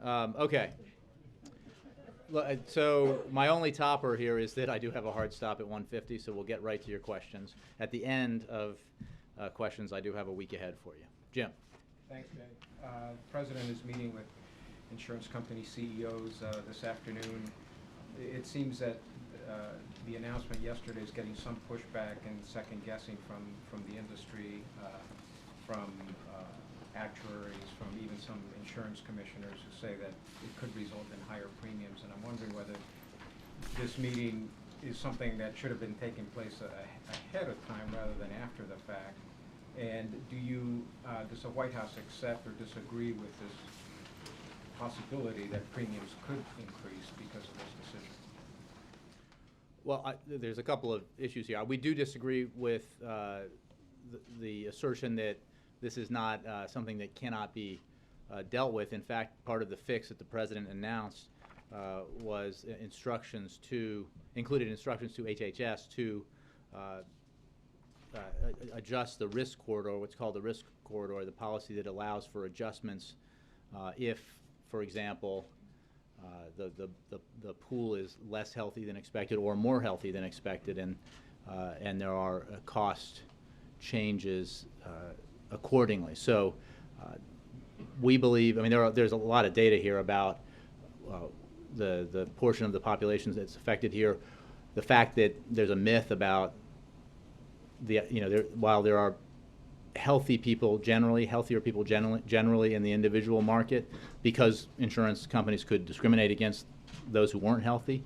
Okay. So my only topper here is that I do have a hard stop at 1:50, so we'll get right to your questions. At the end of questions, I do have a week ahead for you. Jim. Thanks, Jay. The President is meeting with insurance company CEOs this afternoon. It seems that the announcement yesterday is getting some pushback and second guessing from the industry, from actuaries, from even some insurance commissioners who say that it could result in higher premiums. And I'm wondering whether this meeting is something that should have been taking place ahead of time rather than after the fact. And does the White House accept or disagree with this possibility that premiums could increase because of this decision? Well, there's a couple of issues here. We do disagree with the assertion that this is not something that cannot be dealt with. In fact, part of the fix that the President announced was included instructions to HHS to adjust the risk corridor, what's called the risk corridor, the policy that allows for adjustments if, for example, the pool is less healthy than expected or more healthy than expected, and there are cost changes accordingly. So we believe, I mean, there's a lot of data here about the portion of the population that's affected here. The fact that there's a myth about while there are healthier people generally in the individual market, because insurance companies could discriminate against those who weren't healthy.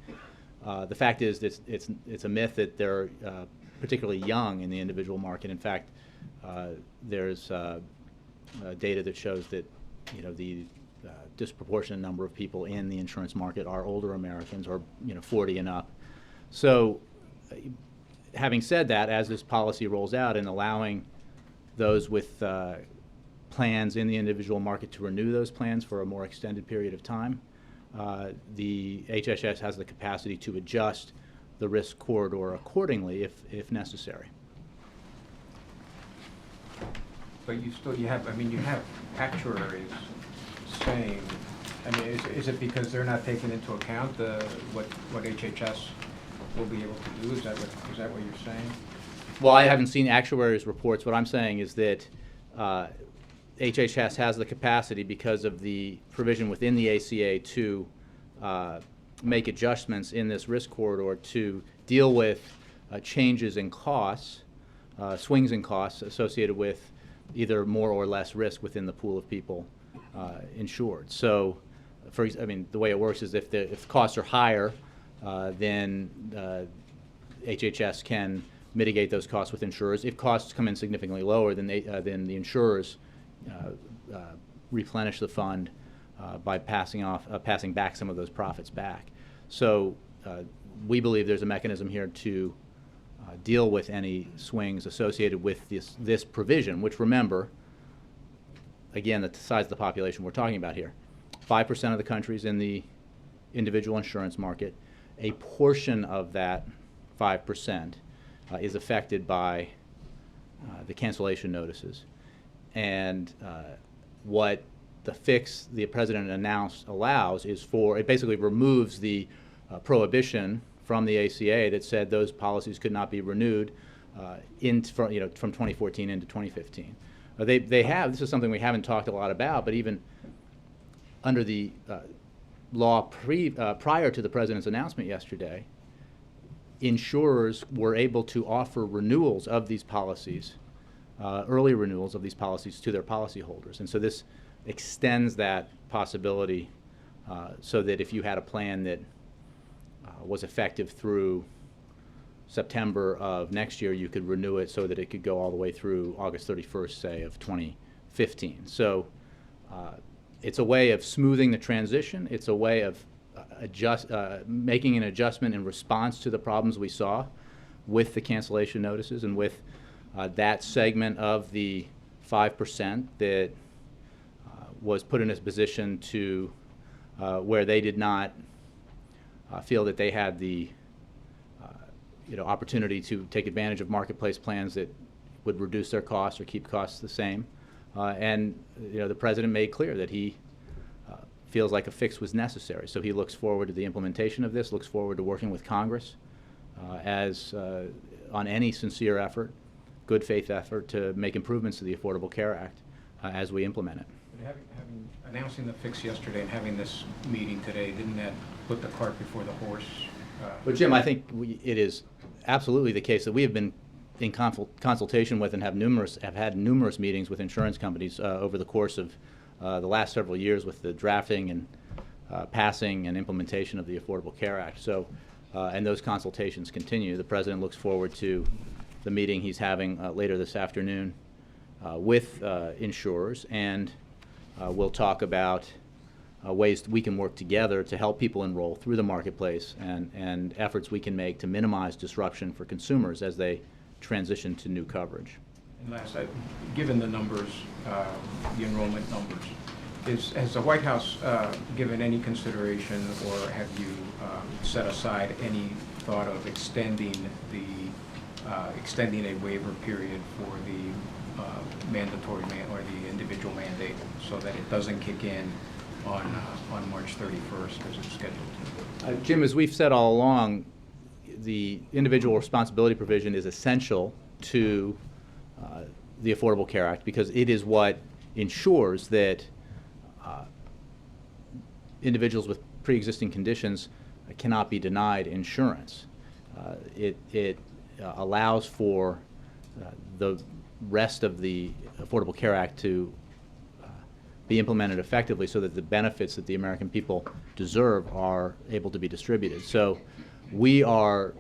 The fact is that it's a myth that they're particularly young in the individual market. In fact, there's data that shows that the disproportionate number of people in the insurance market are older Americans, or 40 and up. So, having said that, as this policy rolls out and allowing those with plans in the individual market to renew those plans for a more extended period of time, the HHS has the capacity to adjust the risk corridor accordingly if necessary. But you have actuaries saying, I mean, is it because they're not taking into account what HHS will be able to do? Is that what you're saying? Well, I haven't seen actuaries' reports. What I'm saying is that HHS has the capacity, because of the provision within the ACA, to make adjustments in this risk corridor to deal with changes in costs, swings in costs associated with either more or less risk within the pool of people insured. So, the way it works is if costs are higher, then HHS can mitigate those costs with insurers. If costs come in significantly lower, then the insurers replenish the fund by passing back some of those profits back. So we believe there's a mechanism here to deal with any swings associated with this provision, which, remember, again, the size of the population we're talking about here. 5% of the country's in the individual insurance market. A portion of that 5% is affected by the cancellation notices. And what the fix the President announced allows is it basically removes the prohibition from the ACA that said those policies could not be renewed from 2014 into 2015. This is something we haven't talked a lot about, but even under the law prior to the President's announcement yesterday, insurers were able to offer renewals of these policies, early renewals of these policies, to their policyholders. And so this extends that possibility so that if you had a plan that was effective through September of next year, you could renew it so that it could go all the way through August 31st, say, of 2015. So it's a way of smoothing the transition. It's a way of making an adjustment in response to the problems we saw with the cancellation notices and with that segment of the 5% that was put in a position to where they did not feel that they had the opportunity to take advantage of marketplace plans that would reduce their costs or keep costs the same. And the President made clear that he feels like a fix was necessary. So he looks forward to the implementation of this, looks forward to working with Congress on any sincere effort, good faith effort to make improvements to the Affordable Care Act as we implement it. But announcing the fix yesterday and having this meeting today, didn't that put the cart before the horse? Well, Jim, I think it is absolutely the case that we have been in consultation with and have had numerous meetings with insurance companies over the course of the last several years with the drafting and passing and implementation of the Affordable Care Act. So, and those consultations continue. The President looks forward to the meeting he's having later this afternoon with insurers, and we'll talk about ways we can work together to help people enroll through the marketplace and efforts we can make to minimize disruption for consumers as they transition to new coverage. And last, given the numbers, the enrollment numbers, has the White House given any consideration, or have you set aside any thought of extending a waiver period for the mandatory or the individual mandate, so that it doesn't kick in on March 31st as it's scheduled to? Jim, as we've said all along, the individual responsibility provision is essential to the Affordable Care Act because it is what ensures that individuals with pre-existing conditions cannot be denied insurance. It allows for the rest of the Affordable Care Act to be implemented effectively so that the benefits that the American people deserve are able to be distributed. So we are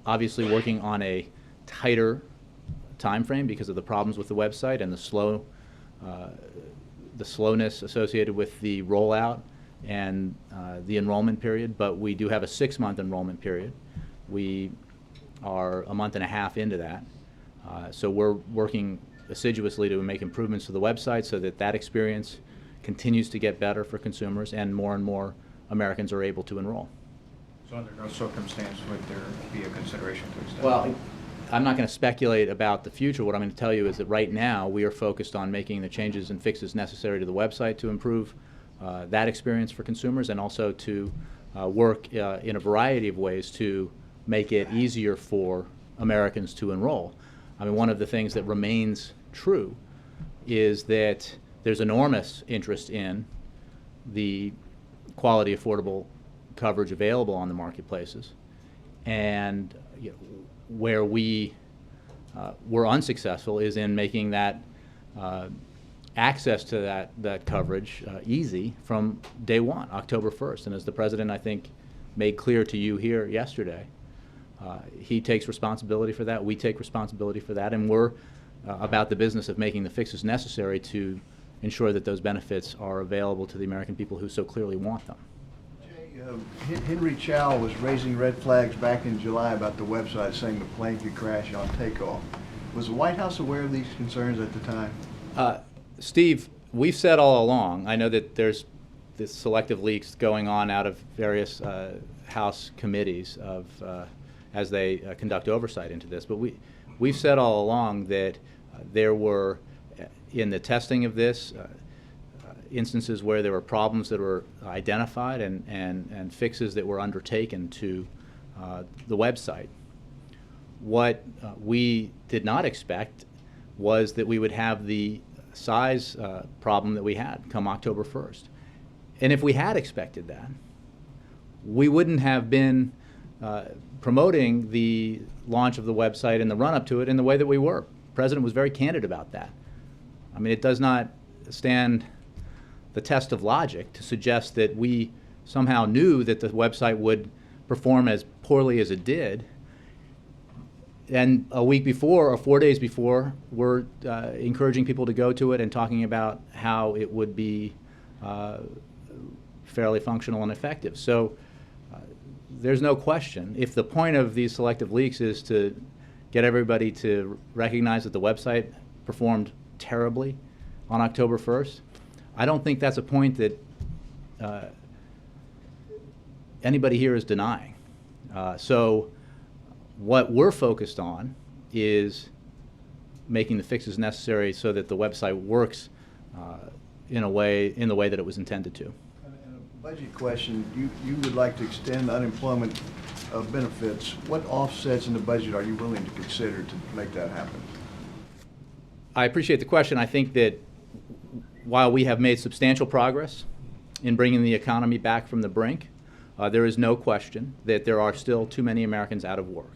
obviously working on a tighter time frame because of the problems with the website and the slowness associated with the rollout and the enrollment period, but we do have a 6-month enrollment period. We are a month and a half into that. So we're working assiduously to make improvements to the website so that that experience continues to get better for consumers and more Americans are able to enroll. So under no circumstance would there be a consideration to extend? Well, I'm not going to speculate about the future. What I'm going to tell you is that right now we are focused on making the changes and fixes necessary to the website to improve that experience for consumers and also to work in a variety of ways to make it easier for Americans to enroll. I mean, one of the things that remains true is that there's enormous interest in the quality, affordable coverage available on the marketplaces, and where we were unsuccessful is in making that access to that coverage easy from day one, October 1st. And as the President, I think, made clear to you here yesterday, he takes responsibility for that, we take responsibility for that, and we're about the business of making the fixes necessary to ensure that those benefits are available to the American people who so clearly want them. Jay, Henry Chow was raising red flags back in July about the website, saying the plane could crash on takeoff. Was the White House aware of these concerns at the time? Steve, we've said all along, I know that there's this selective leaks going on out of various House committees as they conduct oversight into this, but we've said all along that there were, in the testing of this, instances where there were problems that were identified and fixes that were undertaken to the website. What we did not expect was that we would have the size problem that we had come October 1st. And if we had expected that, we wouldn't have been promoting the launch of the website and the run-up to it in the way that we were. The President was very candid about that. I mean, it does not stand the test of logic to suggest that we somehow knew that the website would perform as poorly as it did, and a week before or 4 days before we're encouraging people to go to it and talking about how it would be fairly functional and effective. So there's no question, if the point of these selective leaks is to get everybody to recognize that the website performed terribly on October 1st, I don't think that's a point that anybody here is denying. So what we're focused on is making the fixes necessary so that the website works in the way that it was intended to. And Budget question, you would like to extend unemployment benefits. What offsets in the budget are you willing to consider to make that happen? I appreciate the question. I think that while we have made substantial progress in bringing the economy back from the brink, there is no question that there are still too many Americans out of work.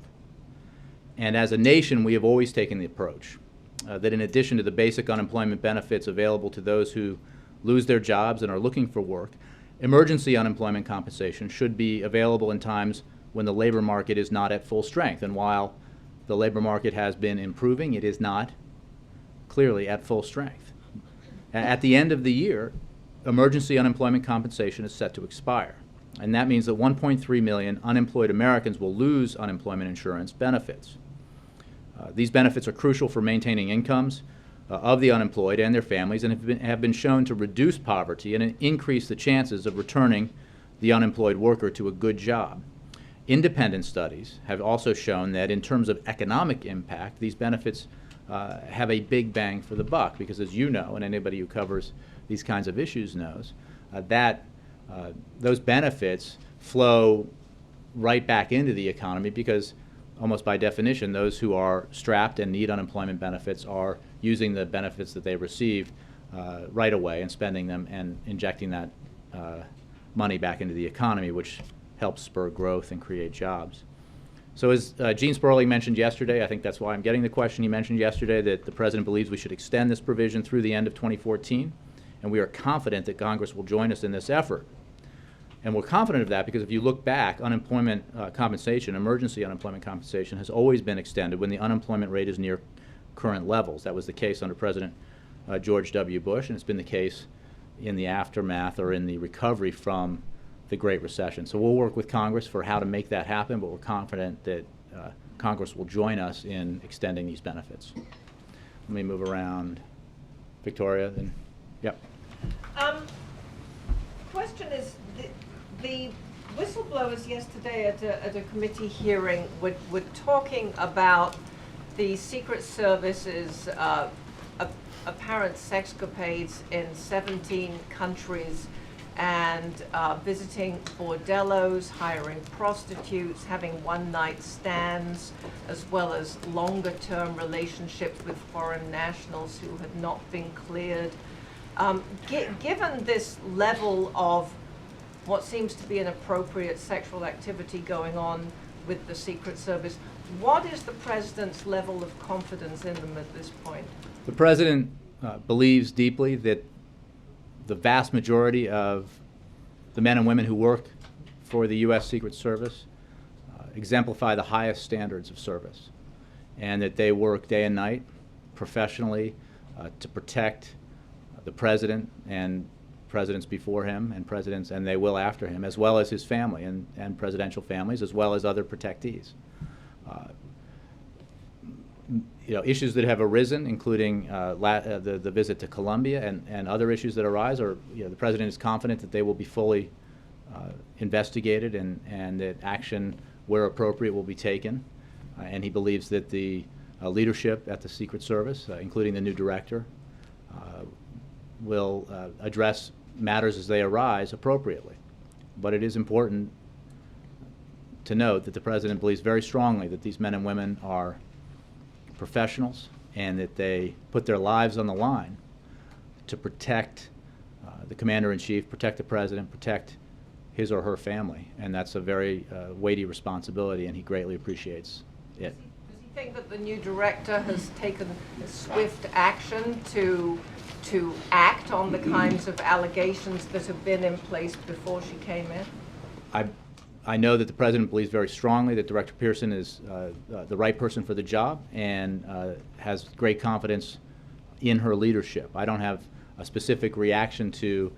And as a nation, we have always taken the approach that in addition to the basic unemployment benefits available to those who lose their jobs and are looking for work, emergency unemployment compensation should be available in times when the labor market is not at full strength. And while the labor market has been improving, it is not clearly at full strength. At the end of the year, emergency unemployment compensation is set to expire. And that means that 1.3 million unemployed Americans will lose unemployment insurance benefits. These benefits are crucial for maintaining incomes of the unemployed and their families, and have been shown to reduce poverty and increase the chances of returning the unemployed worker to a good job. Independent studies have also shown that in terms of economic impact, these benefits have a big bang for the buck, because as you know, and anybody who covers these kinds of issues knows, that those benefits flow right back into the economy, because almost by definition, those who are strapped and need unemployment benefits are using the benefits that they received right away and spending them and injecting that money back into the economy, which helps spur growth and create jobs. So as Gene Sperling mentioned yesterday, I think that's why I'm getting the question, he mentioned yesterday that the President believes we should extend this provision through the end of 2014, and we are confident that Congress will join us in this effort. And we're confident of that because if you look back, unemployment compensation, emergency unemployment compensation, has always been extended when the unemployment rate is near current levels. That was the case under President George W. Bush, and it's been the case in the aftermath or in the recovery from the Great Recession. So we'll work with Congress for how to make that happen, but we're confident that Congress will join us in extending these benefits. Let me move around. Victoria, then. Yep. Question is, the whistleblowers yesterday at a committee hearing were talking about the Secret Service's apparent sexcapades in 17 countries and visiting bordellos, hiring prostitutes, having one-night stands, as well as longer-term relationships with foreign nationals who had not been cleared. Given this level of what seems to be an appropriate sexual activity going on with the Secret Service, what is the President's level of confidence in them at this point? The President believes deeply that the vast majority of the men and women who work for the U.S. Secret Service exemplify the highest standards of service, and that they work day and night professionally to protect the President and presidents before him and they will after him, as well as his family and presidential families, as well as other protectees. Issues that have arisen, including the visit to Colombia and other issues that arise, are the President is confident that they will be fully investigated and that action, where appropriate, will be taken. And he believes that the leadership at the Secret Service, including the new director, will address matters as they arise appropriately. But it is important to note that the President believes very strongly that these men and women are professionals and that they put their lives on the line to protect the Commander-in-Chief, protect the President, protect his or her family. And that's a very weighty responsibility, and he greatly appreciates it. Does he think that the new director has taken swift action to act on the kinds of allegations that have been in place before she came in? I know that the President believes very strongly that Director Pearson is the right person for the job and has great confidence in her leadership. I don't have a specific reaction to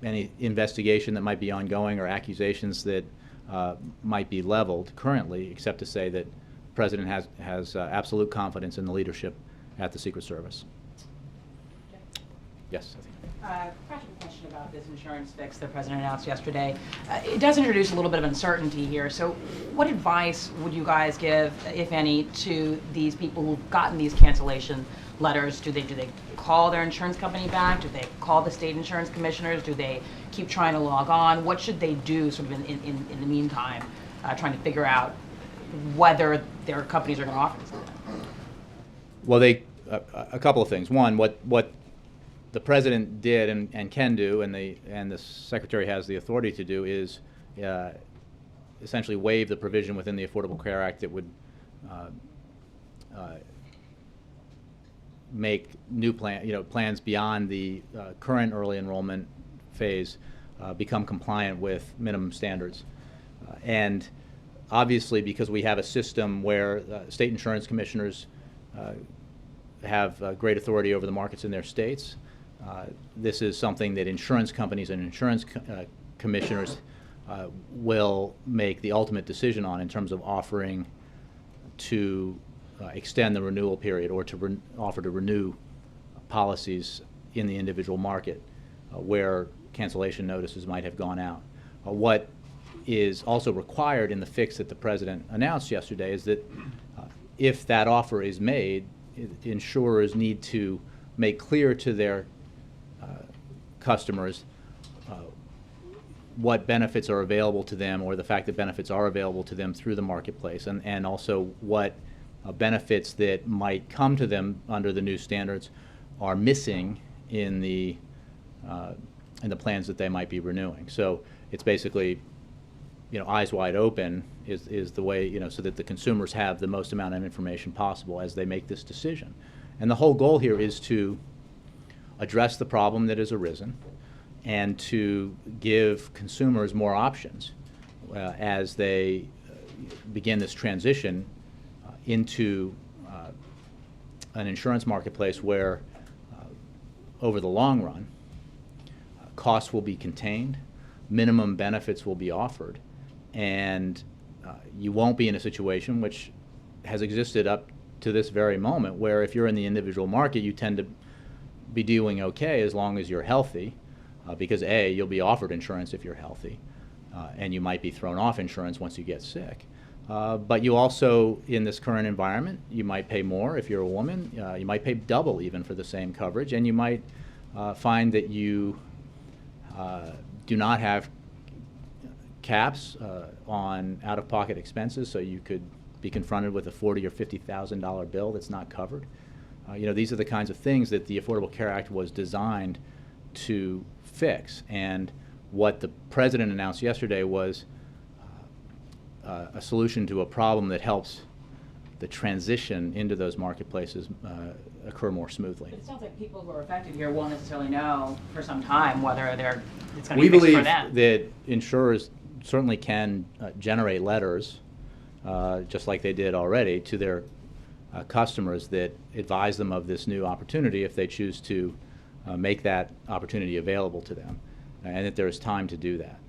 any investigation that might be ongoing or accusations that might be leveled currently, except to say that the President has absolute confidence in the leadership at the Secret Service. Yes, I think. Practical question about this insurance fix the President announced yesterday. It does introduce a little bit of uncertainty here. So what advice would you guys give, if any, to these people who've gotten these cancellation letters, do they call their insurance company back? Do they call the state insurance commissioners? Do they keep trying to log on? What should they do sort of in the meantime, trying to figure out whether their companies are going to offer this to them? Well, a couple of things. One, what the president did and can do, and the secretary has the authority to do, is essentially waive the provision within the Affordable Care Act that would make new plans beyond the current early enrollment phase become compliant with minimum standards. And obviously, because we have a system where state insurance commissioners have great authority over the markets in their states, this is something that insurance companies and insurance commissioners will make the ultimate decision on in terms of offering to extend the renewal period or to offer to renew policies in the individual market where cancellation notices might have gone out. What is also required in the fix that the president announced yesterday is that if that offer is made, insurers need to make clear to their customers what benefits are available to them, or the fact that benefits are available to them through the marketplace, and also what benefits that might come to them under the new standards are missing in the plans that they might be renewing. So it's basically, eyes wide open is the way, so that the consumers have the most amount of information possible as they make this decision. And the whole goal here is to address the problem that has arisen and to give consumers more options as they begin this transition into an insurance marketplace where, over the long run, costs will be contained, minimum benefits will be offered, and you won't be in a situation which has existed up to this very moment, where if you're in the individual market, you tend to be doing okay as long as you're healthy, because A, you'll be offered insurance if you're healthy, and you might be thrown off insurance once you get sick. But you also, in this current environment, you might pay more if you're a woman. You might pay double even for the same coverage, and you might find that you do not have caps on out-of-pocket expenses, so you could be confronted with a $40,000 or $50,000 bill that's not covered. These are the kinds of things that the Affordable Care Act was designed to fix. And what the president announced yesterday was a solution to a problem that helps the transition into those marketplaces occur more smoothly. It sounds like people who are affected here won't necessarily know for some time whether it's going to We be fixed for believe them. that insurers certainly can generate letters, just like they did already, to their customers that advise them of this new opportunity if they choose to make that opportunity available to them, and that there is time to do that.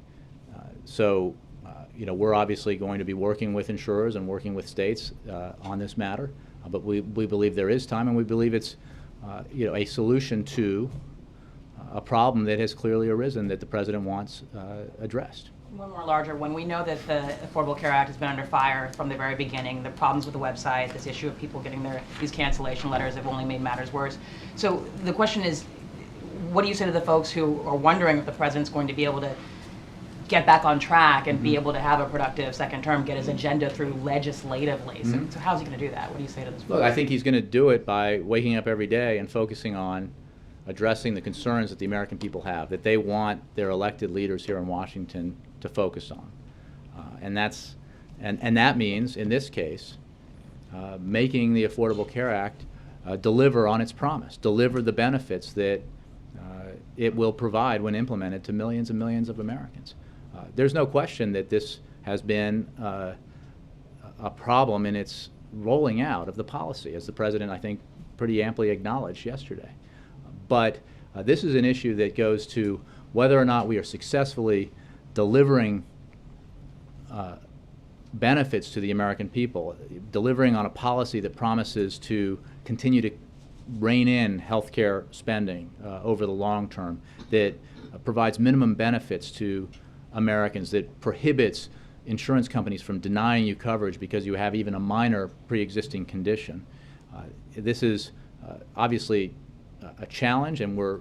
We're obviously going to be working with insurers and working with states on this matter, but we believe there is time, and we believe it's a solution to a problem that has clearly arisen that the president wants addressed. One more larger one. We know that the Affordable Care Act has been under fire from the very beginning. The problems with the website, this issue of people getting these cancellation letters have only made matters worse. So the question is, what do you say to the folks who are wondering if the president's going to be able to get back on track and be able to have a productive second term, get his agenda through legislatively? So how's he going to do that? What do you say to this? Look, I think he's going to do it by waking up every day and focusing on addressing the concerns that the American people have, that they want their elected leaders here in Washington to focus on. And that means, in this case, making the Affordable Care Act deliver on its promise, deliver the benefits that it will provide when implemented to millions and millions of Americans. There's no question that this has been a problem in its rolling out of the policy, as the president, I think, pretty amply acknowledged yesterday. But this is an issue that goes to whether or not we are successfully delivering benefits to the American people, delivering on a policy that promises to continue to rein in health care spending over the long term, that provides minimum benefits to Americans, that prohibits insurance companies from denying you coverage because you have even a minor pre-existing condition. This is obviously a challenge, and we're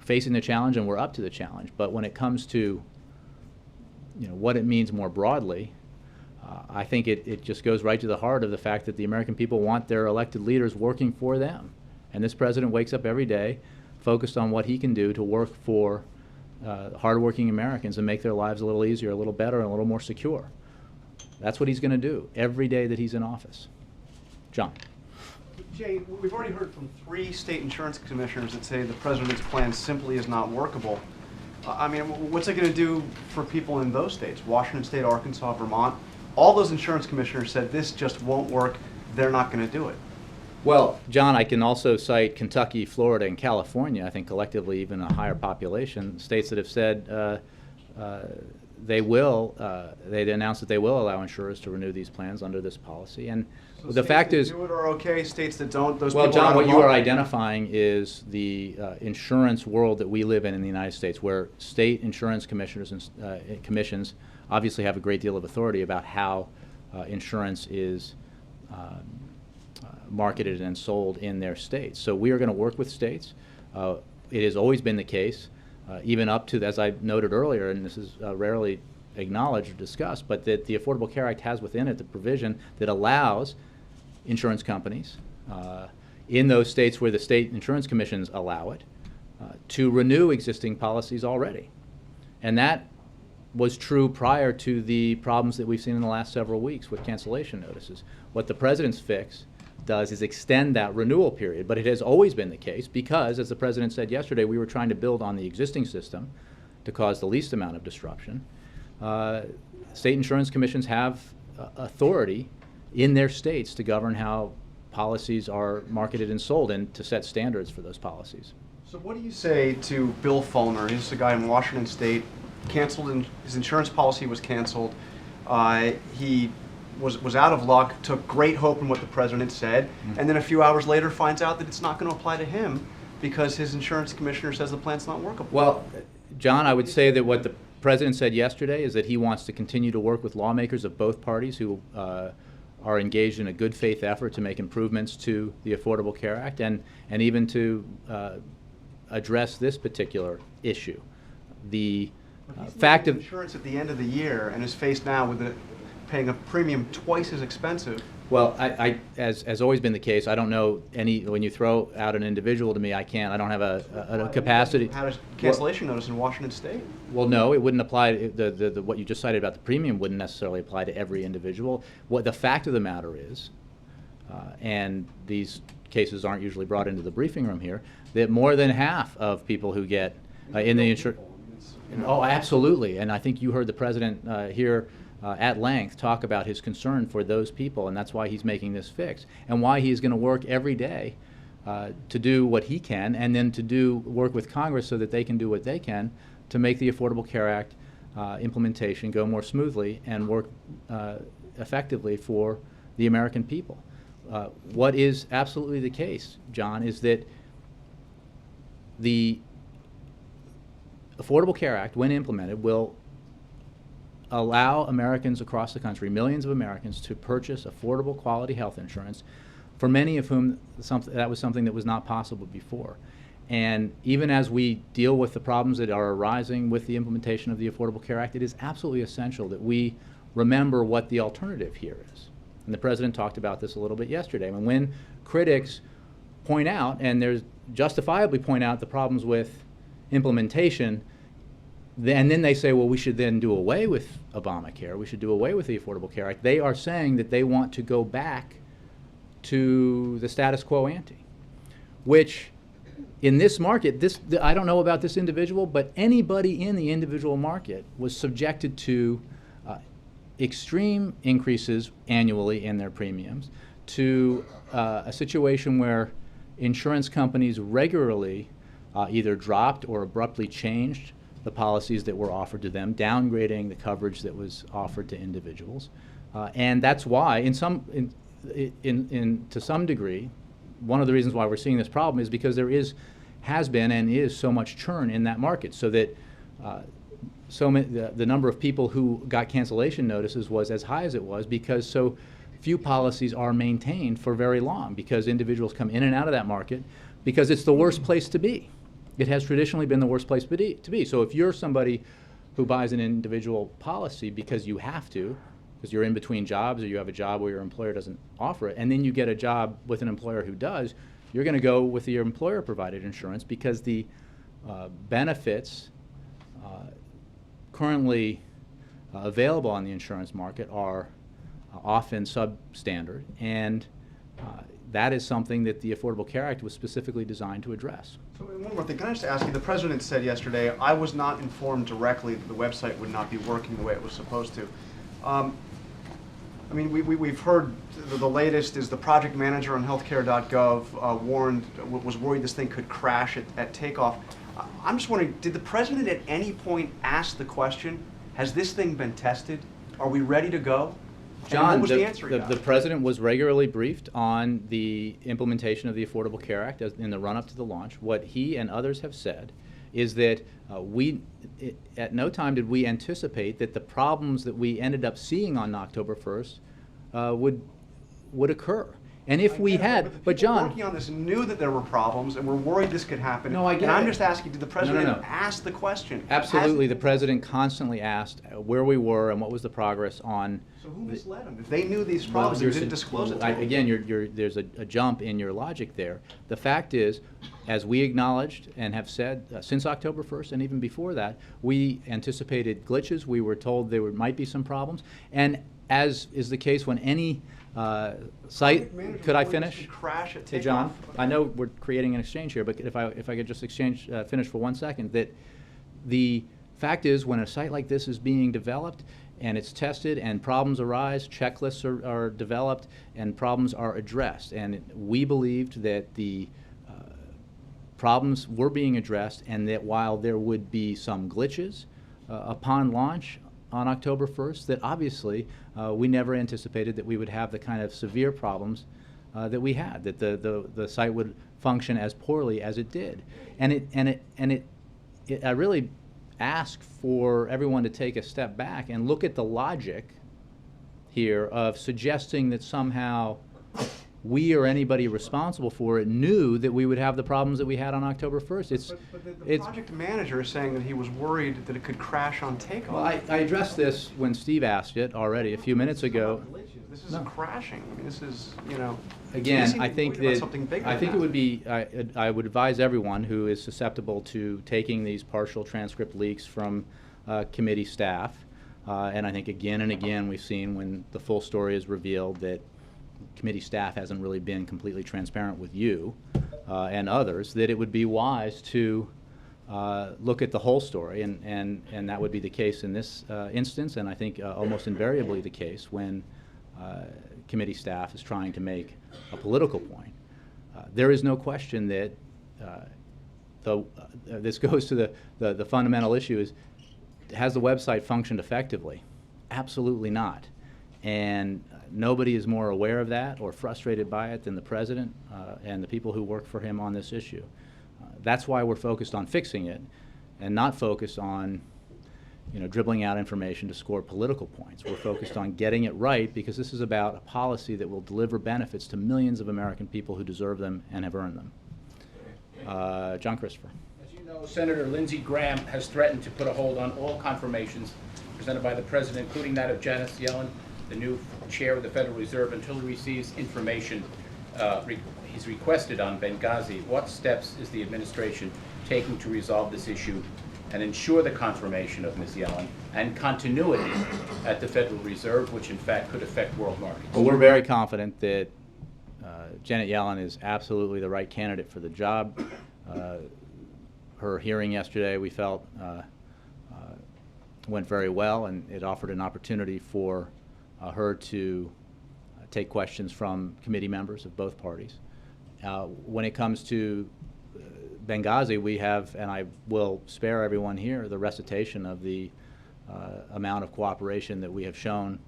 facing the challenge, and we're up to the challenge. But when it comes to what it means more broadly, I think it just goes right to the heart of the fact that the American people want their elected leaders working for them. And this president wakes up every day focused on what he can do to work for hardworking Americans and make their lives a little easier, a little better, and a little more secure. That's what he's going to do every day that he's in office. John. Jay, we've already heard from 3 state insurance commissioners that say the president's plan simply is not workable. I mean, what's it going to do for people in those states? Washington State, Arkansas, Vermont. All those insurance commissioners said this just won't work. They're not going to do it. Well, John, I can also cite Kentucky, Florida, and California, I think collectively even a higher population, states that have said they announced that they will allow insurers to renew these plans under this policy. And So the states fact that is, do it are okay. States that don't, those well, people John, are what you are luck. identifying is the insurance world that we live in the United States, where state insurance commissioners and commissions obviously have a great deal of authority about how insurance is marketed and sold in their states. So we are going to work with states. It has always been the case, even up to, as I noted earlier, and this is rarely acknowledged or discussed, but that the Affordable Care Act has within it the provision that allows insurance companies in those states where the state insurance commissions allow it to renew existing policies already. And that was true prior to the problems that we've seen in the last several weeks with cancellation notices. What the president's fix does is extend that renewal period, but it has always been the case because, as the president said yesterday, we were trying to build on the existing system to cause the least amount of disruption. State insurance commissions have authority in their states to govern how policies are marketed and sold and to set standards for those policies. So what do you say to Bill Fulmer? He's a guy in Washington State, his insurance policy was canceled. He was out of luck, took great hope in what the president said, and then a few hours later finds out that it's not going to apply to him because his insurance commissioner says the plan's not workable. Well, John, I would say that what the president said yesterday is that he wants to continue to work with lawmakers of both parties who are engaged in a good faith effort to make improvements to the Affordable Care Act and even to address this particular issue. The fact of insurance at the end of the year and is faced now with paying a premium twice as expensive. Well, as always been the case, I don't know when you throw out an individual to me, I don't have a capacity. Had a cancellation notice in Washington State. Well, no, it wouldn't apply. What you just cited about the premium wouldn't necessarily apply to every individual. What the fact of the matter is, and these cases aren't usually brought into the briefing room here, that more than half of people who get in the insurance. Oh, absolutely, and I think you heard the president here at length talk about his concern for those people, and that's why he's making this fix, and why he's going to work every day to do what he can, and then to work with Congress so that they can do what they can to make the Affordable Care Act implementation go more smoothly and work effectively for the American people. What is absolutely the case, John, is that the Affordable Care Act, when implemented, will allow Americans across the country, millions of Americans, to purchase affordable quality health insurance, for many of whom that was something that was not possible before. And even as we deal with the problems that are arising with the implementation of the Affordable Care Act, it is absolutely essential that we remember what the alternative here is. And the president talked about this a little bit yesterday. And when critics point out, and there's justifiably point out the problems with implementation, and then they say, well, we should then do away with Obamacare, we should do away with the Affordable Care Act. They are saying that they want to go back to the status quo ante, which in this market, I don't know about this individual, but anybody in the individual market was subjected to extreme increases annually in their premiums, to a situation where insurance companies regularly either dropped or abruptly changed the policies that were offered to them, downgrading the coverage that was offered to individuals. And that's why, to some degree, one of the reasons why we're seeing this problem is because there has been and is so much churn in that market, so that the number of people who got cancellation notices was as high as it was because so few policies are maintained for very long because individuals come in and out of that market because it's the worst place to be. It has traditionally been the worst place to be. So if you're somebody who buys an individual policy because you have to, because you're in between jobs or you have a job where your employer doesn't offer it, and then you get a job with an employer who does, you're going to go with your employer-provided insurance because the benefits currently available on the insurance market are often substandard, and that is something that the Affordable Care Act was specifically designed to address. So one more thing, can I just ask you, the president said yesterday, I was not informed directly that the website would not be working the way it was supposed to. I mean, we've heard the latest is the project manager on healthcare.gov was worried this thing could crash at takeoff. I'm just wondering, did the president at any point ask the question, has this thing been tested? Are we ready to go? John, what was the answer he got? the president was regularly briefed on the implementation of the Affordable Care Act in the run-up to the launch. What he and others have said is that at no time did we anticipate that the problems that we ended up seeing on October 1st would occur. And if we had, but John, working on this knew that there were problems and were worried this could happen. No, I get and I'm it. just asking, did the president No. ask the question? Absolutely, the president constantly asked where we were and what was the progress on. So who misled him? If they knew these problems and didn't disclose it to them? Again, there's a jump in your logic there. The fact is, as we acknowledged and have said since October 1st and even before that, we anticipated glitches. We were told there might be some problems. And as is the case when any site, could I finish? Crash at Hey, John, I know we're creating an exchange here, but if I could just finish for 1 second, that the fact is when a site like this is being developed and it's tested and problems arise, checklists are developed and problems are addressed. And we believed that the problems were being addressed and that while there would be some glitches upon launch on October 1st, that obviously we never anticipated that we would have the kind of severe problems that we had, that the site would function as poorly as it did. I really ask for everyone to take a step back and look at the logic here of suggesting that somehow we or anybody responsible for it knew that we would have the problems that we had on October 1st. But the project manager is saying that he was worried that it could crash on takeoff. Well, I addressed this when Steve asked it already a few minutes ago. This isn't crashing. I mean, this is, you know. Again, I think that it would be. I would advise everyone who is susceptible to taking these partial transcript leaks from committee staff, and I think again and again we've seen when the full story is revealed that committee staff hasn't really been completely transparent with you and others, that it would be wise to look at the whole story, and that would be the case in this instance, and I think almost invariably the case when committee staff is trying to make a political point. There is no question that this goes to the fundamental issue is, has the website functioned effectively? Absolutely not. And nobody is more aware of that or frustrated by it than the president and the people who work for him on this issue. That's why we're focused on fixing it and not focused on dribbling out information to score political points. We're focused on getting it right because this is about a policy that will deliver benefits to millions of American people who deserve them and have earned them. John Christopher. As you know, Senator Lindsey Graham has threatened to put a hold on all confirmations presented by the president, including that of Janet Yellen, the new chair of the Federal Reserve, until he receives information he's requested on Benghazi. What steps is the administration taking to resolve this issue and ensure the confirmation of Ms. Yellen and continuity at the Federal Reserve, which in fact could affect world markets? Well, we're very confident that Janet Yellen is absolutely the right candidate for the job. Her hearing yesterday, we felt, went very well, and it offered an opportunity for her to take questions from committee members of both parties. When it comes to Benghazi, we have, and I will spare everyone here, the recitation of the amount of cooperation that we have shown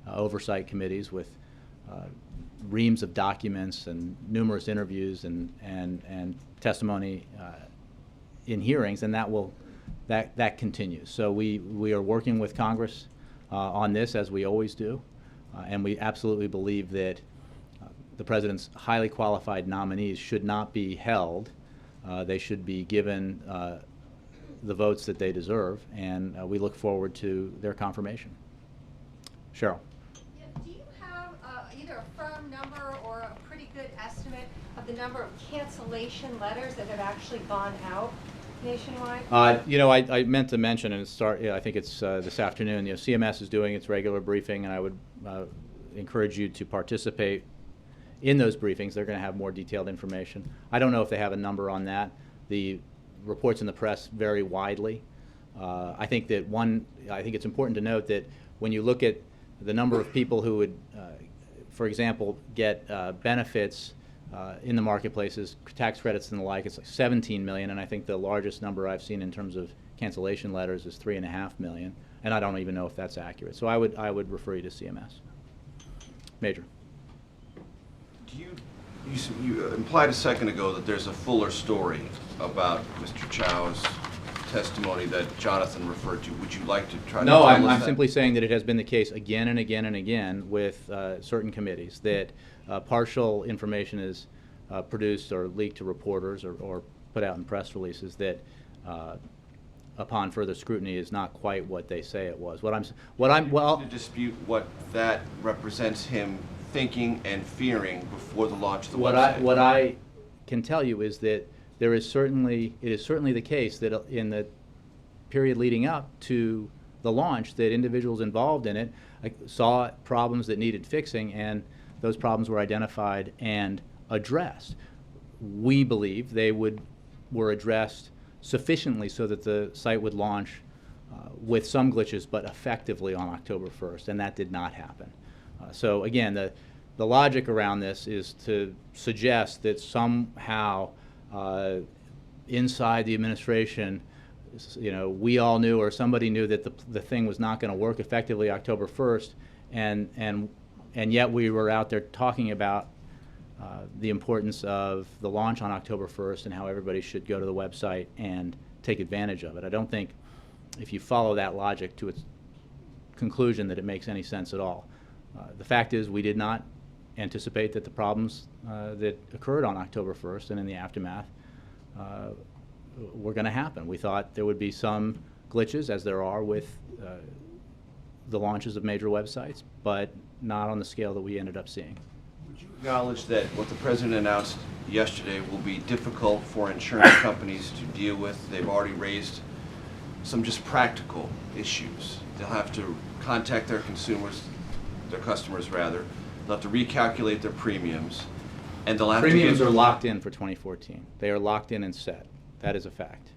oversight committees with reams of documents and numerous interviews and testimony in hearings, and that continues. So we are working with Congress on this, as we always do. And we absolutely believe that the president's highly qualified nominees should not be held. They should be given the votes that they deserve, and we look forward to their confirmation. Cheryl. Yeah, do you have either a firm number or a pretty good estimate of the number of cancellation letters that have actually gone out nationwide? You know, I meant to mention, and I think it's this afternoon. You know, CMS is doing its regular briefing, and I would encourage you to participate in those briefings. They're going to have more detailed information. I don't know if they have a number on that. The reports in the press vary widely. I think it's important to note that when you look at the number of people who would, for example, get benefits in the marketplaces, tax credits and the like, it's like 17 million, and I think the largest number I've seen in terms of cancellation letters is 3.5 million, and I don't even know if that's accurate. So I would refer you to CMS. Major. You implied a second ago that there's a fuller story about Mr. Chow's testimony that Jonathan referred to. Would you like to try to No, tell us I'm that? simply saying that it has been the case again and again and again with certain committees that partial information is produced or leaked to reporters or put out in press releases that upon further scrutiny is not quite what they say it was. To dispute what that represents him thinking and fearing before the launch of the website. What I can tell you is that it is certainly the case that in the period leading up to the launch that individuals involved in it saw problems that needed fixing, and those problems were identified and addressed. We believe they were addressed sufficiently so that the site would launch with some glitches, but effectively on October 1st, and that did not happen. So again, the logic around this is to suggest that somehow inside the administration, you know, we all knew or somebody knew that the thing was not going to work effectively October 1st, and yet we were out there talking about the importance of the launch on October 1st and how everybody should go to the website and take advantage of it. I don't think if you follow that logic to its conclusion that it makes any sense at all. The fact is we did not anticipate that the problems that occurred on October 1st and in the aftermath were going to happen. We thought there would be some glitches, as there are with the launches of major websites, but not on the scale that we ended up seeing. Would you acknowledge that what the president announced yesterday will be difficult for insurance companies to deal with? They've already raised some just practical issues. They'll have to contact their customers rather. They'll have to recalculate their premiums, and they'll have Premiums are locked in for 2014. They are locked in and set. That is a fact.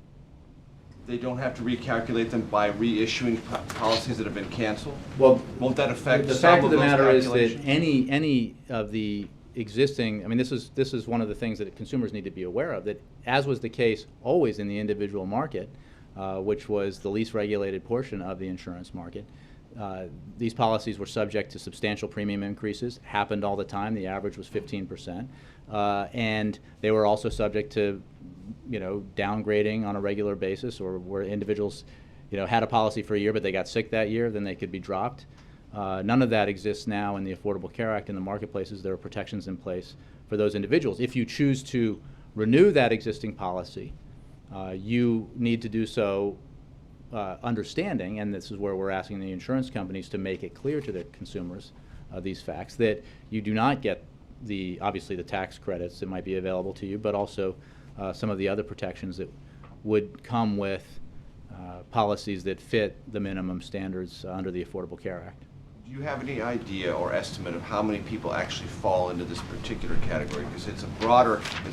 They don't have to recalculate them by reissuing policies that have been canceled? Well, Won't that affect the some fact of of the those matter is that calculations? any of the existing, I mean, this is one of the things that consumers need to be aware of, that as was the case always in the individual market, which was the least regulated portion of the insurance market, these policies were subject to substantial premium increases, happened all the time. The average was 15%. And they were also subject to, you know, downgrading on a regular basis, or where individuals, you know, had a policy for a year but they got sick that year, then they could be dropped. None of that exists now in the Affordable Care Act. In the marketplaces, there are protections in place for those individuals. If you choose to renew that existing policy, you need to do so understanding, and this is where we're asking the insurance companies to make it clear to their consumers these facts, that you do not get obviously the tax credits that might be available to you, but also some of the other protections that would come with policies that fit the minimum standards under the Affordable Care Act. Do you have any idea or estimate of how many people actually fall into this particular category? Because it's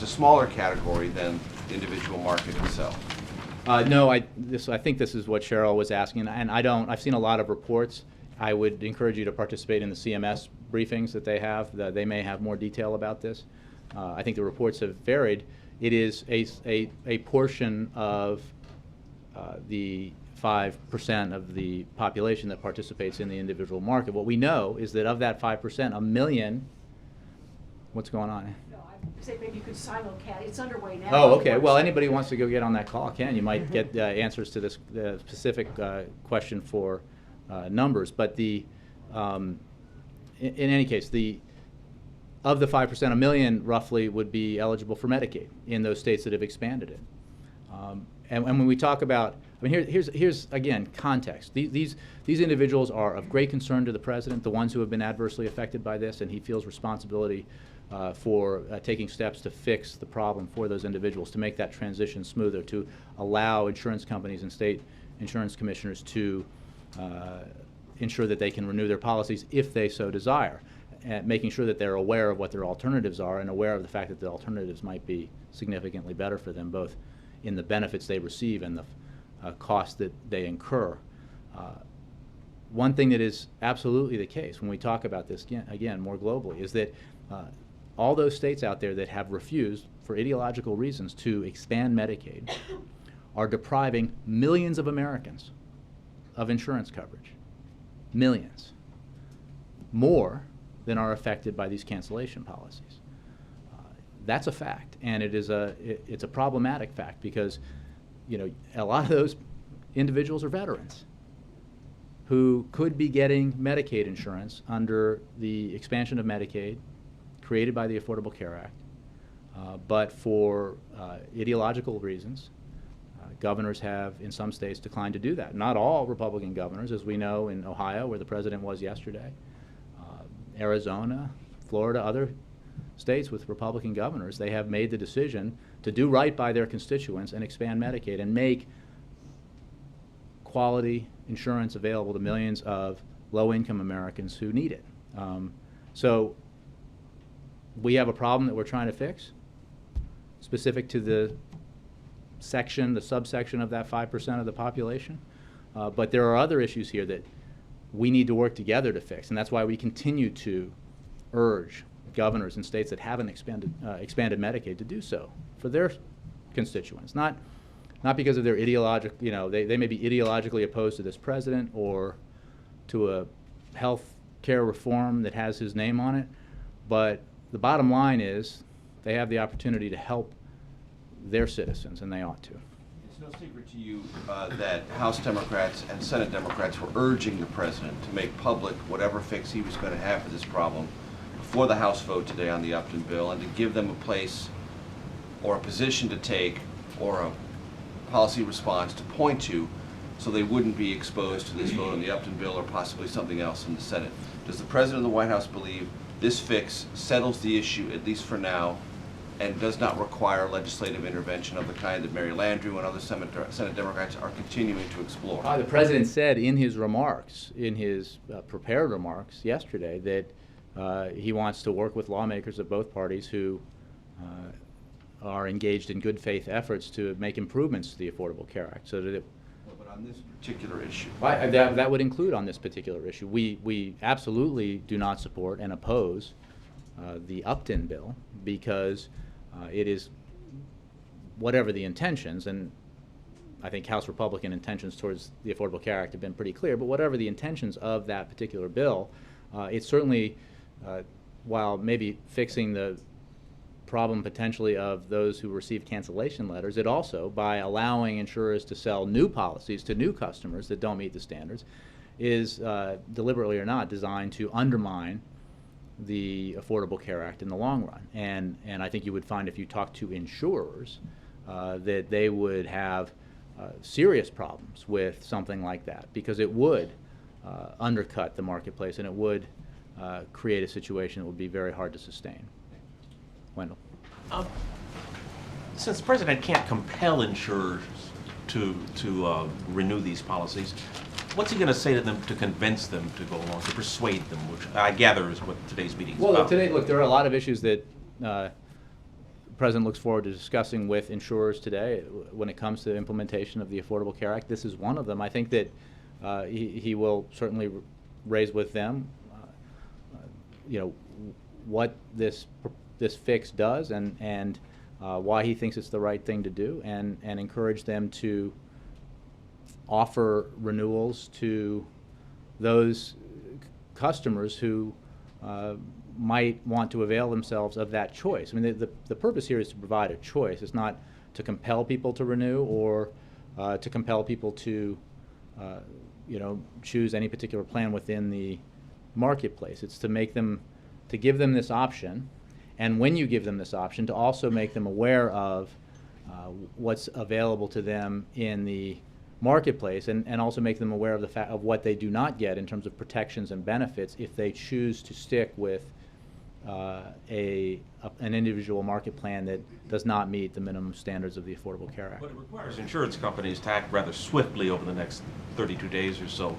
a smaller category than the individual market itself. No, I think this is what Cheryl was asking, and I've seen a lot of reports. I would encourage you to participate in the CMS briefings that they have. They may have more detail about this. I think the reports have varied. It is a portion of the 5% of the population that participates in the individual market. What we know is that of that 5%, 1 million, what's going on? No, I'd say maybe you could simulcast. It's underway now. Oh, okay. Well, anybody who wants to go get on that call can. You might get answers to this specific question for numbers. But in any case, of the 5%, 1 million roughly would be eligible for Medicaid in those states that have expanded it. And when we talk about, I mean, here's again, context. These individuals are of great concern to the president, the ones who have been adversely affected by this, and he feels responsibility for taking steps to fix the problem for those individuals, to make that transition smoother, to allow insurance companies and state insurance commissioners to ensure that they can renew their policies if they so desire, and making sure that they're aware of what their alternatives are and aware of the fact that the alternatives might be significantly better for them, both in the benefits they receive and the cost that they incur. One thing that is absolutely the case when we talk about this again more globally is that all those states out there that have refused, for ideological reasons, to expand Medicaid are depriving millions of Americans of insurance coverage. Millions. More than are affected by these cancellation policies. That's a fact, and it's a problematic fact because, you know, a lot of those individuals are veterans who could be getting Medicaid insurance under the expansion of Medicaid created by the Affordable Care Act, but for ideological reasons, governors have, in some states, declined to do that. Not all Republican governors, as we know in Ohio, where the president was yesterday, Arizona, Florida, other states with Republican governors, they have made the decision to do right by their constituents and expand Medicaid and make quality insurance available to millions of low-income Americans who need it. So we have a problem that we're trying to fix, specific to the subsection of that 5% of the population. But there are other issues here that we need to work together to fix, and that's why we continue to urge governors in states that haven't expanded Medicaid to do so for their constituents, not because of their ideological, you know, they may be ideologically opposed to this president or to a health care reform that has his name on it, but the bottom line is they have the opportunity to help their citizens, and they ought to. It's no secret to you that House Democrats and Senate Democrats were urging the president to make public whatever fix he was going to have for this problem before the House vote today on the Upton bill, and to give them a place or a position to take or a policy response to point to so they wouldn't be exposed to this vote on the Upton bill or possibly something else in the Senate. Does the president of the White House believe this fix settles the issue, at least for now, and does not require legislative intervention of the kind that Mary Landrieu and other Senate Democrats are continuing to explore? The president said in his remarks, in his prepared remarks yesterday, that he wants to work with lawmakers of both parties who are engaged in good faith efforts to make improvements to the Affordable Care Act, so that it. But on this particular issue, that would include on this particular issue. We absolutely do not support and oppose the Upton bill because it is, whatever the intentions, and I think House Republican intentions towards the Affordable Care Act have been pretty clear, but whatever the intentions of that particular bill, it certainly, while maybe fixing the problem potentially of those who receive cancellation letters, it also, by allowing insurers to sell new policies to new customers that don't meet the standards, is deliberately or not designed to undermine the Affordable Care Act in the long run. And I think you would find, if you talk to insurers, that they would have serious problems with something like that, because it would undercut the marketplace and it would create a situation that would be very hard to sustain. Wendell. Since the president can't compel insurers to renew these policies, what's he going to say to them to convince them to go along, to persuade them, which I gather is what today's meeting is about? Well, today, look, there are a lot of issues that the president looks forward to discussing with insurers today when it comes to implementation of the Affordable Care Act. This is one of them. I think that he will certainly raise with them, what this fix does and why he thinks it's the right thing to do, and encourage them to offer renewals to those customers who might want to avail themselves of that choice. I mean, the purpose here is to provide a choice. It's not to compel people to renew or to compel people to choose any particular plan within the marketplace. It's to give them this option, and when you give them this option, to also make them aware of what's available to them in the marketplace, and also make them aware of the fact of what they do not get in terms of protections and benefits if they choose to stick with an individual market plan that does not meet the minimum standards of the Affordable Care Act. But it requires insurance companies to act rather swiftly over the next 32 days or so.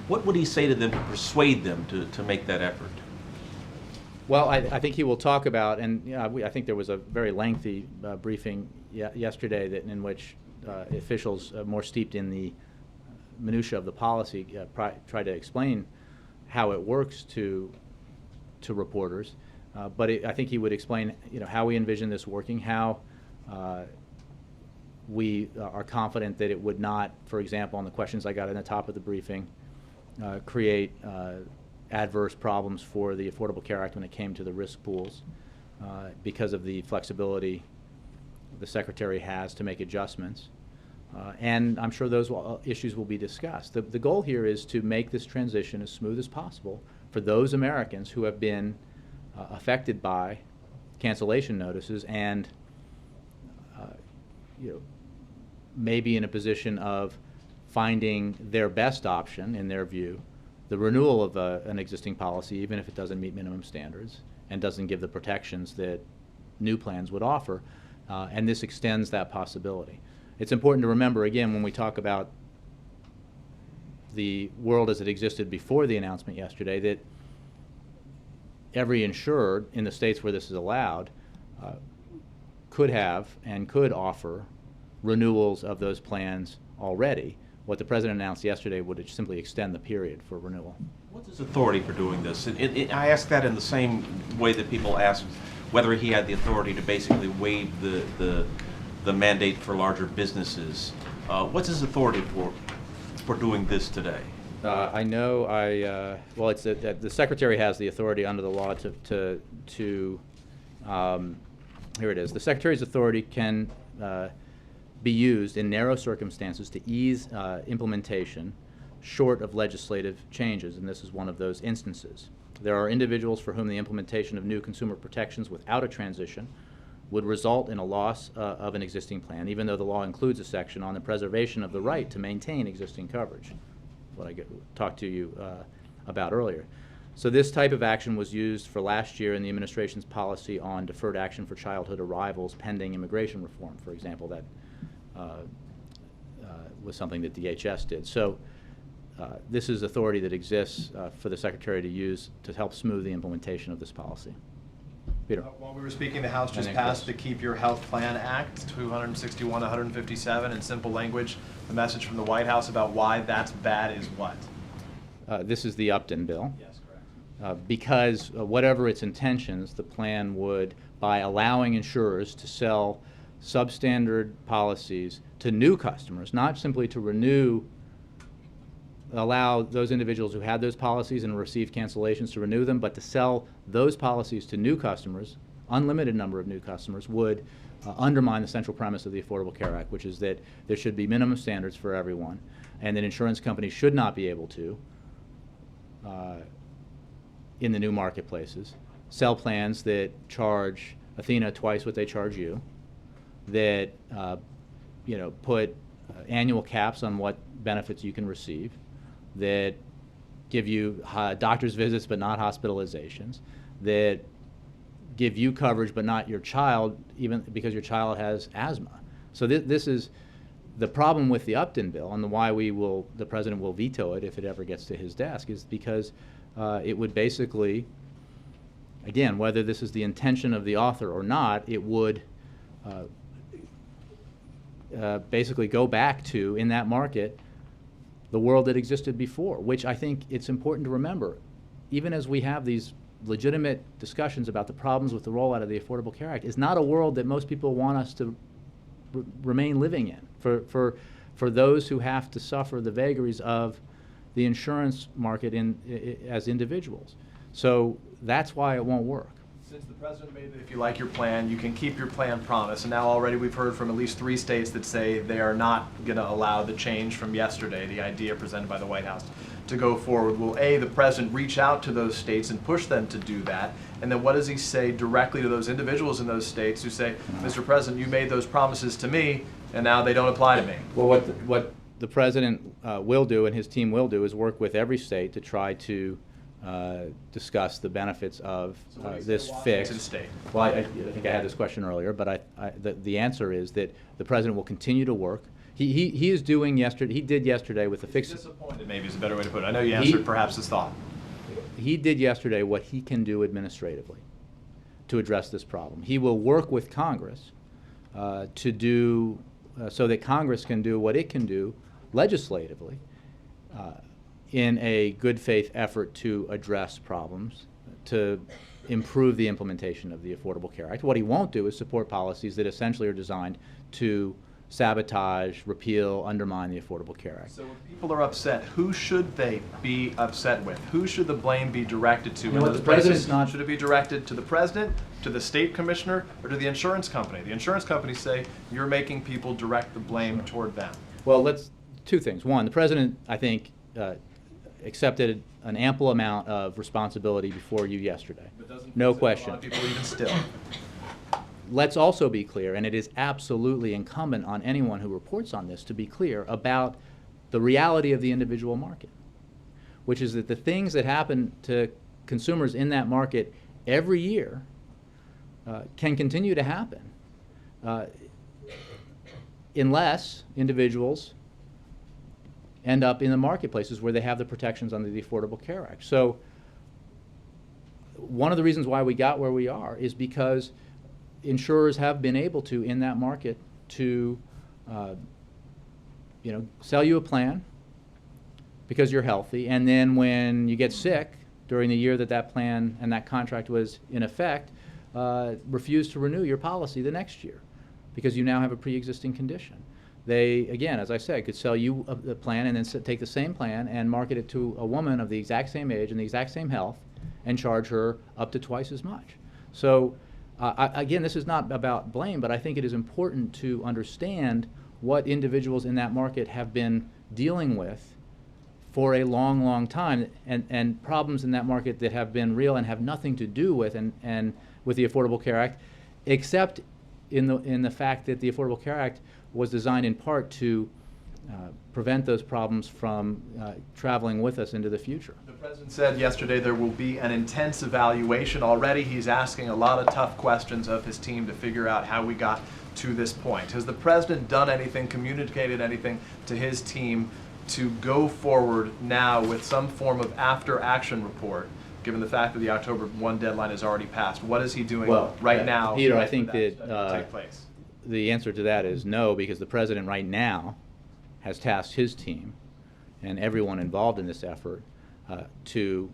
What would he say to them to persuade them to make that effort? Well, I think he will talk about, and I think there was a very lengthy briefing yesterday in which officials more steeped in the minutia of the policy try to explain how it works to reporters. But I think he would explain, how we envision this working, how we are confident that it would not, for example, on the questions I got in the top of the briefing, create adverse problems for the Affordable Care Act when it came to the risk pools, because of the flexibility the Secretary has to make adjustments. And I'm sure those issues will be discussed. The goal here is to make this transition as smooth as possible for those Americans who have been affected by cancellation notices and may be in a position of finding their best option, in their view, the renewal of an existing policy, even if it doesn't meet minimum standards and doesn't give the protections that new plans would offer, and this extends that possibility. It's important to remember, again, when we talk about the world as it existed before the announcement yesterday, that every insurer in the states where this is allowed could have and could offer renewals of those plans already. What the President announced yesterday would simply extend the period for renewal. What's his authority for doing this? I ask that in the same way that people ask whether he had the authority to basically waive the mandate for larger businesses. What's his authority for doing this today? I know well, it's that the Secretary has the authority under the law to here it is. The Secretary's authority can be used in narrow circumstances to ease implementation short of legislative changes, and this is one of those instances. There are individuals for whom the implementation of new consumer protections without a transition would result in a loss of an existing plan, even though the law includes a section on the preservation of the right to maintain existing coverage, what I talked to you about earlier. So this type of action was used for last year in the administration's policy on deferred action for childhood arrivals pending immigration reform, for example. That was something that DHS did. So this is authority that exists for the Secretary to use to help smooth the implementation of this policy. Peter. While we were speaking, the House just And then passed Chris. the Keep Your Health Plan Act, 261-157, in simple language. The message from the White House about why that's bad is what? This is the Upton bill. Yes, correct. Because whatever its intentions, the plan would, by allowing insurers to sell substandard policies to new customers, not simply to allow those individuals who had those policies and received cancellations to renew them, but to sell those policies to new customers, unlimited number of new customers, would undermine the central premise of the Affordable Care Act, which is that there should be minimum standards for everyone, and that insurance companies should not be able to, in the new marketplaces, sell plans that charge Athena twice what they charge you, that put annual caps on what benefits you can receive, that give you doctor's visits but not hospitalizations, that give you coverage but not your child, even because your child has asthma. So this is the problem with the Upton bill, and why the President will veto it if it ever gets to his desk, is because it would basically, again, whether this is the intention of the author or not, it would basically go back to, in that market, the world that existed before, which I think it's important to remember. Even as we have these legitimate discussions about the problems with the rollout of the Affordable Care Act, is not a world that most people want us to remain living in. For those who have to suffer the vagaries of the insurance market as individuals. So that's why it won't work. Since the president made it, if you like your plan, you can keep your plan promise, and now already we've heard from at least 3 states that say they are not going to allow the change from yesterday, the idea presented by the White House, to go forward. Will A, the president reach out to those states and push them to do that? And then what does he say directly to those individuals in those states who say, Mr. President, you made those promises to me, and now they don't apply to me? Well, what the president will do and his team will do is work with every state to try to discuss the benefits of this fix. State. Well, I think I had this question earlier, but the answer is that the president will continue to work. He is doing yesterday. He did yesterday with the fix. Disappointed, maybe is a better way to put it. I know you answered perhaps this thought. He did yesterday what he can do administratively to address this problem. He will work with Congress to do so that Congress can do what it can do legislatively in a good faith effort to address problems, to improve the implementation of the Affordable Care Act. What he won't do is support policies that essentially are designed to sabotage, repeal, undermine the Affordable Care Act. So when people are upset, who should they be upset with? Who should the blame be directed to? You know what, those the president's places? not- Should it be directed to the president, to the state commissioner, or to the insurance company? The insurance companies say you're making people direct the blame toward them. Well, two things. One, the president, I think, accepted an ample amount of responsibility before you yesterday. But doesn't No a lot question. of people even still. Let's also be clear, and it is absolutely incumbent on anyone who reports on this to be clear about the reality of the individual market, which is that the things that happen to consumers in that market every year can continue to happen unless individuals end up in the marketplaces where they have the protections under the Affordable Care Act. So one of the reasons why we got where we are is because insurers have been able to, in that market, to sell you a plan because you're healthy, and then when you get sick during the year that that plan and that contract was in effect, refuse to renew your policy the next year because you now have a pre-existing condition. They, again, as I said, could sell you a plan and then take the same plan and market it to a woman of the exact same age and the exact same health and charge her up to twice as much. So again, this is not about blame, but I think it is important to understand what individuals in that market have been dealing with for a long, long time, and problems in that market that have been real and have nothing to do with and with the Affordable Care Act, except in the fact that the Affordable Care Act was designed in part to prevent those problems from traveling with us into the future. The president said yesterday there will be an intense evaluation. Already he's asking a lot of tough questions of his team to figure out how we got to this point. Has the president done anything, communicated anything to his team to go forward now with some form of after-action report, given the fact that the October 1 deadline has already passed? What is he doing right now? Peter, I think that take place? The answer to that is no, because the president right now has tasked his team and everyone involved in this effort to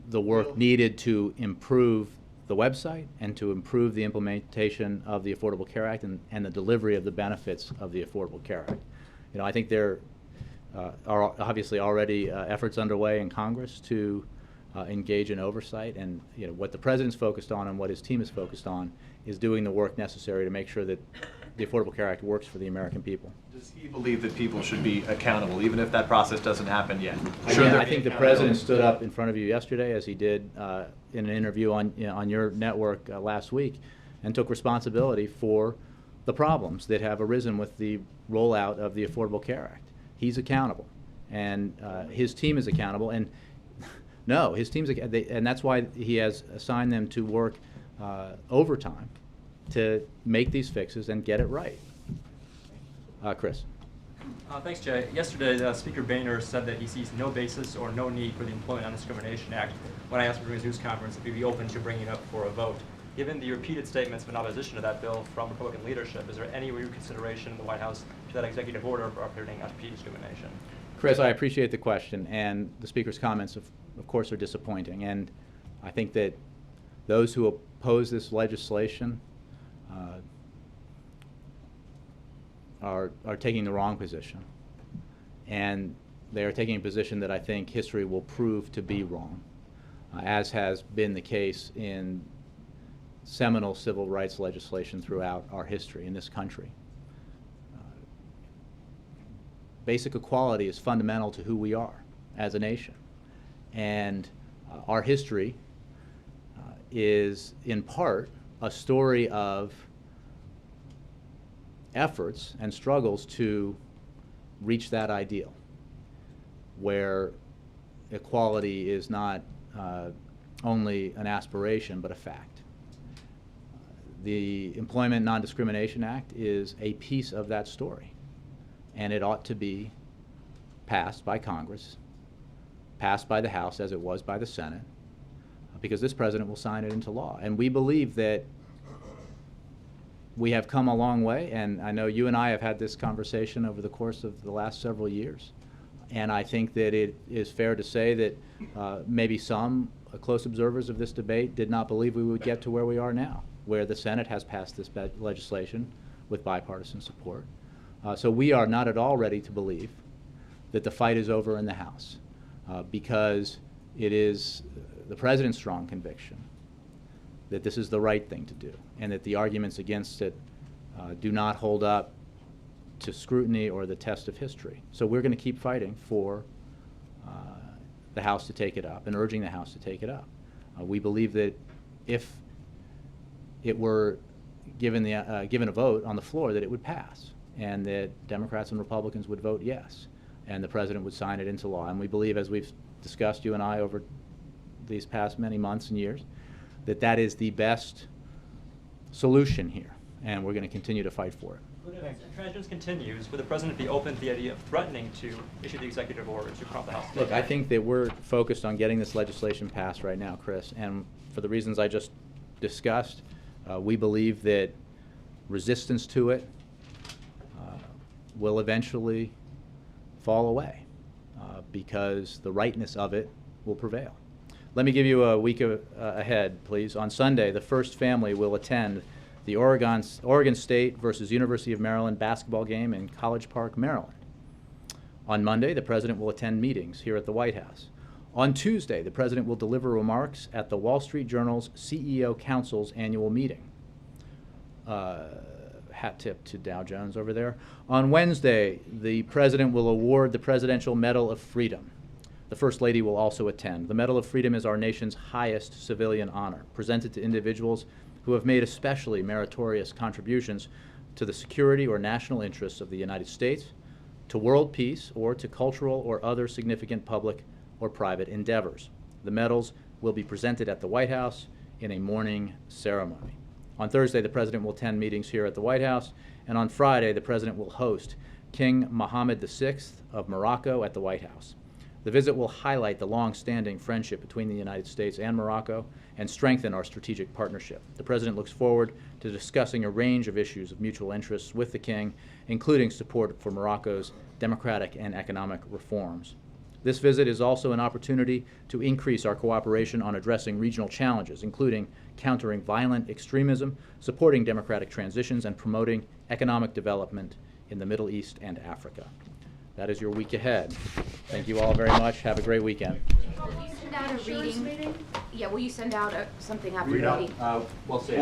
the work needed to improve the website and to improve the implementation of the Affordable Care Act and the delivery of the benefits of the Affordable Care Act. You know, I think there are obviously already efforts underway in Congress to engage in oversight, and what the president's focused on and what his team is focused on is doing the work necessary to make sure that the Affordable Care Act works for the American people. Does he believe that people should be accountable, even if that process doesn't happen yet? Again, I think the president stood up in front of you yesterday, as he did in an interview on your network last week, and took responsibility for the problems that have arisen with the rollout of the Affordable Care Act. He's accountable, and his team is accountable. And no, his team's and that's why he has assigned them to work overtime to make these fixes and get it right. Chris. Thanks, Jay. Yesterday, Speaker Boehner said that he sees no basis or no need for the Employment Non-Discrimination Act. When I asked him during his news conference if he'd be open to bringing it up for a vote. Given the repeated statements in opposition to that bill from Republican leadership, is there any reconsideration in the White House to that executive order prohibiting FP discrimination? Chris, I appreciate the question, and the Speaker's comments, of course, are disappointing. And I think that those who oppose this legislation are taking the wrong position. And they are taking a position that I think history will prove to be wrong. as has been the case in seminal civil rights legislation throughout our history in this country. Basic equality is fundamental to who we are as a nation. And our history is, in part, a story of efforts and struggles to reach that ideal, where equality is not only an aspiration but a fact. The Employment Non-Discrimination Act is a piece of that story, and it ought to be passed by Congress, passed by the House as it was by the Senate, because this president will sign it into law. And we believe that we have come a long way, and I know you and I have had this conversation over the course of the last several years. And I think that it is fair to say that maybe some close observers of this debate did not believe we would get to where we are now, where the Senate has passed this legislation with bipartisan support. So we are not at all ready to believe that the fight is over in the House, because it is the president's strong conviction that this is the right thing to do, and that the arguments against it do not hold up to scrutiny or the test of history. So we're going to keep fighting for the House to take it up and urging the House to take it up. We believe that if it were given a vote on the floor, that it would pass, and that Democrats and Republicans would vote yes, and the president would sign it into law. And we believe, as we've discussed, you and I, over these past many months and years, that that is the best solution here, and we're going to continue to fight for it. If transitions continues, would the president be open to the idea of threatening to issue the executive order to prompt the House? Look, I think that we're focused on getting this legislation passed right now, Chris, and for the reasons I just discussed, we believe that resistance to it will eventually fall away because the rightness of it will prevail. Let me give you a week ahead, please. On Sunday, the First Family will attend the Oregon State versus University of Maryland basketball game in College Park, Maryland. On Monday, the president will attend meetings here at the White House. On Tuesday, the president will deliver remarks at the Wall Street Journal's CEO Council's annual meeting. Hat tip to Dow Jones over there. On Wednesday, the president will award the Presidential Medal of Freedom. The First Lady will also attend. The Medal of Freedom is our nation's highest civilian honor, presented to individuals who have made especially meritorious contributions to the security or national interests of the United States, to world peace, or to cultural or other significant public or private endeavors. The medals will be presented at the White House in a morning ceremony. On Thursday, the president will attend meetings here at the White House, and on Friday, the president will host King Mohammed VI of Morocco at the White House. The visit will highlight the long-standing friendship between the United States and Morocco and strengthen our strategic partnership. The president looks forward to discussing a range of issues of mutual interest with the king, including support for Morocco's democratic and economic reforms. This visit is also an opportunity to increase our cooperation on addressing regional challenges, including countering violent extremism, supporting democratic transitions, and promoting economic development in the Middle East and Africa. That is your week ahead. Thank you all very much. Have a great weekend. Will you send out a reading? Yeah, will you send out something after the meeting? We'll say